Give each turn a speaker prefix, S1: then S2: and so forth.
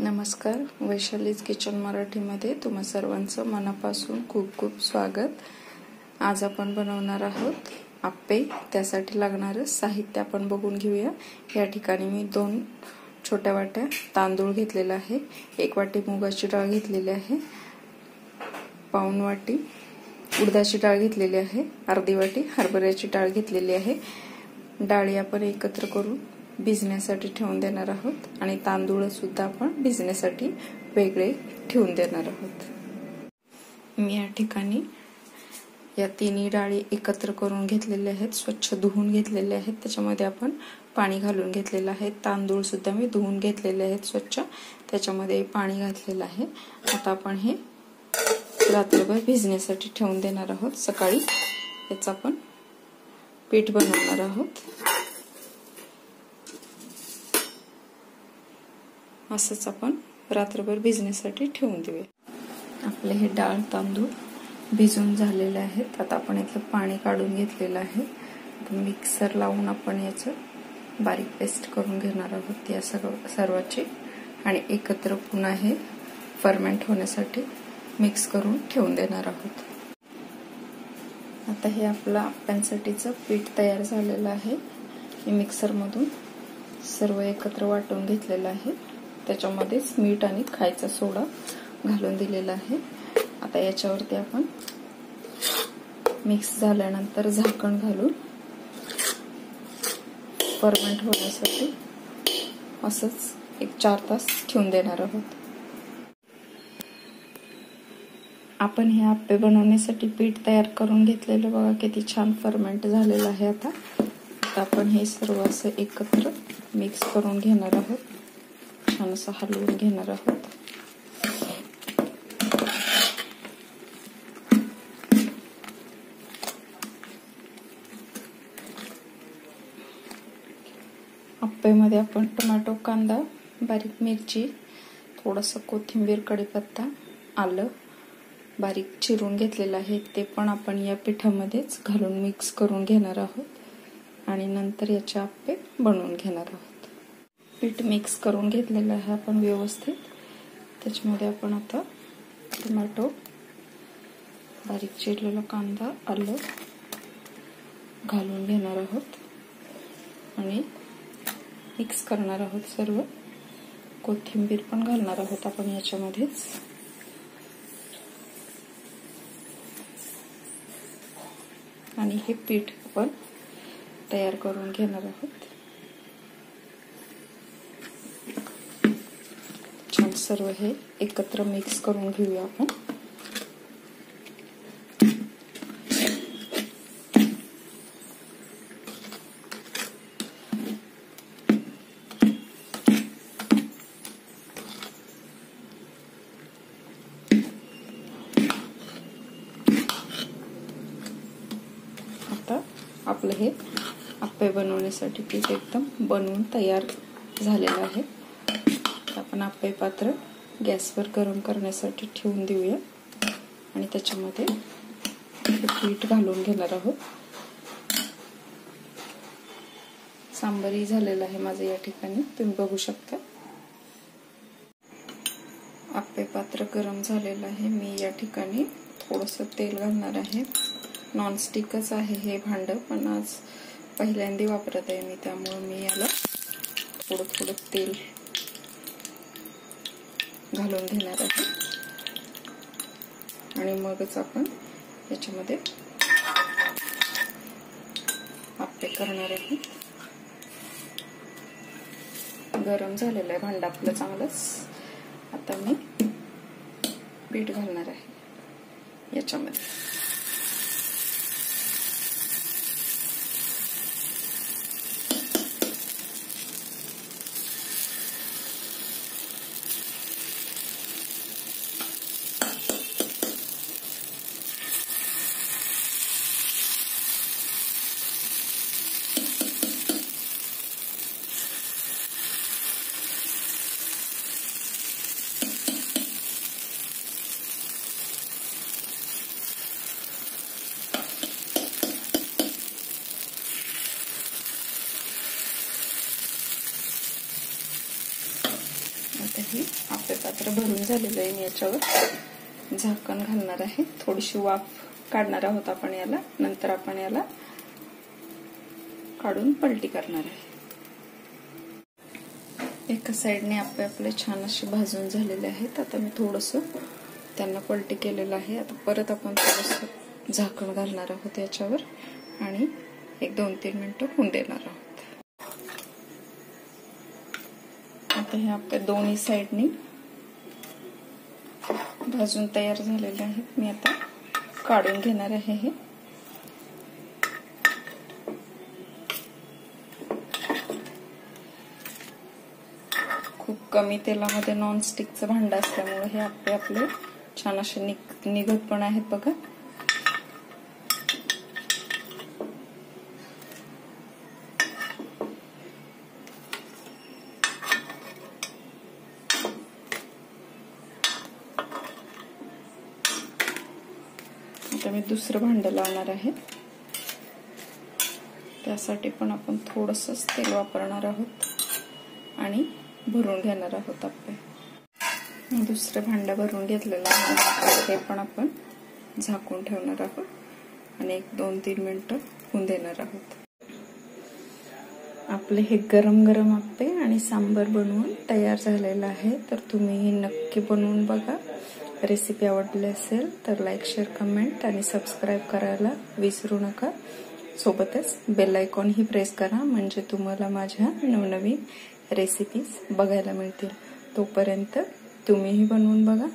S1: नमस्कार, वैशालीज किचन मराठीमध्ये तुम्हा सर्वांचं मनापासून खूप खूप स्वागत। आज आपण बनवणार आहोत आप्पे। त्यासाठी लागणारे साहित्य आपण बघून घेऊया। या ठिकाणी मी 2 छोट्या वाट्या तांदूळ घेतलेला आहे, 1 वाटी मुगाची डाळ घेतलेली आहे, पाऊण वाटी उडदाची डाळ घेतलेली आहे, अर्धी वाटी हरभऱ्याची डाळ घेतलेली आहे। डाळी आपण एकत्र करून भिजण्यासाठी ठेवून देणार आहोत आणि तांदूळ सुद्धा आपण भिजण्यासाठी वेगळे ठेवून देणार आहोत। मी या ठिकाणी या तिन्ही डाळी एकत्र करून घेतलेल्या आहेत, स्वच्छ धुवून घेतलेले आहेत। त्याच्यामध्ये आपण पाणी घालून घेतलेलं आहे। तांदूळ सुद्धा मी धुवून घेतलेले आहेत स्वच्छ, त्याच्यामध्ये पाणी घातलेलं आहे। आता आपण हे रात्रभर भिजण्यासाठी ठेवून देणार आहोत। सकाळी याचं आपण पीठ बनवणार आहोत। असंच आपण रात्रभर भिजण्यासाठी ठेवून देऊया। आपले हे डाळ तांदूळ भिजून झालेले आहेत। आता आपण यातलं पाणी काढून घेतलेलं आहे। आता मिक्सर लावून आपण याचं बारीक पेस्ट करून घेणार आहोत या सर्वाची, आणि एकत्र पुन्हा हे फर्मेंट होण्यासाठी मिक्स करून ठेवून देणार आहोत। आता हे आपलं आप्प्यांसाठीचं पीठ तयार झालेलं आहे। मी मिक्सर मधून सर्व एकत्र वाटून घेतलेलं आहे। त्याच्यामध्येच मीठ आणि खायचा सोडा घालून दिलेला आहे। आता याच्यावरती आपण मिक्स झाल्यानंतर झाकण घालून फर्मेंट होण्यासाठी असंच एक 4 तास ठेवून देणार आहोत। आपण हे आप्पे बनवण्यासाठी पीठ तयार करून घेतलेलं बघा, किती छान फर्मेंट झालेलं आहे। आता आपण हे सर्व असं एकत्र मिक्स करून घेणार आहोत, छान असं हलवून घेणार आहोत। आप्पेमध्ये आपण टोमॅटो, कांदा, बारीक मिरची, थोडंसं कोथिंबीर, कढीपत्ता, आलं बारीक चिरून घेतलेलं आहे, ते पण आपण या पिठामध्येच घालून मिक्स करून घेणार आहोत आणि नंतर याचे आप्पे बनवून घेणार आहोत। पीठ मिक्स करून घेतलेलं आहे आपण व्यवस्थित। त्याच्यामध्ये आपण आता टोमॅटो, बारीक चिरलेला कांदा, आलं घालून घेणार आहोत आणि मिक्स करणार आहोत सर्व। कोथिंबीर पण घालणार आहोत आपण याच्यामध्येच। आणि हे पीठ आपण तयार करून घेणार आहोत। छान सर्व हे एकत्र मिक्स करून घेऊया आपण। आता आपलं हे आप्पे बनवण्यासाठी पीठ एकदम बनवून तयार झालेलं आहे। आपण आप्पे पात्र गॅसवर गरम करण्यासाठी ठेवून देऊया आणि त्याच्यामध्ये हे पीठ घालून घेणार आहोत। सांबारही झालेलं आहे माझं या ठिकाणी, तुम्ही बघू शकता। आप्पे पात्र गरम झालेलं आहे। मी या ठिकाणी थोडंसं तेल घालणार आहे। नॉनस्टिकच आहे हे भांडं, पण आज पहिल्यांदा वापरत आहे मी, त्यामुळे मी याला थोडं तेल घालून घेणार आहे आणि मगच आपण याच्यामध्ये आप्पे करणार आहे। गरम झालेलं आहे भांडं आपलं चांगलंच। आता मी पीठ घालणार आहे याच्यामध्ये। आता हे आपले पात्र भरून झालेलं आहे. मी याच्यावर झाकण घालणार आहे. थोडीशी वाफ काढणार आहोत आपण याला. नंतर आपण याला काढून पलटी करणार आहे. एका साइडने आपले छान असे भाजून झालेले आहेत. आता मी थोडंसं त्यांना पलटी केलेलं आहे. आता परत आपण थोडंसं झाकण घालणार आहोत याच्यावर आणि 1-2-3 मिनिटं होऊन देणार आहोत. आता हे आपल्या दोन्ही साइडनी भाजून तयार झालेले आहेत. मी आता काढून घेणार आहे हे. खूप कमी तेलामध्ये नॉनस्टिकचं भांडं असल्यामुळे हे आपले छान असे निघत पण आहेत बघा. आता मी दुसरं भांडं लावणार आहे. त्यासाठी पण आपण थोडंसंच तेल वापरणार आहोत आणि भरून घेणार आहोत. आपले दुसरं भांडं भरून घेतलेलं आहे. हे पण आपण झाकून ठेवणार आहोत आणि 1-2-3 मिनिटं होऊन देणार आहोत. आपले हे गरम गरम आप्पे आणि सांबर बनवून तयार झालेलं आहे. तर तुम्ही हे नक्की बनवून बघा. रेसिपी आवडली असेल तर लाईक, शेअर, कमेंट आणि सबस्क्राईब करायला विसरू नका. सोबतच बेल आयकॉन ही प्रेस करा म्हणजे तुम्हाला माझ्या नवनवीन रेसिपीज बघायला मिळतील. तोपर्यंत तुम्हीही बनवून बघा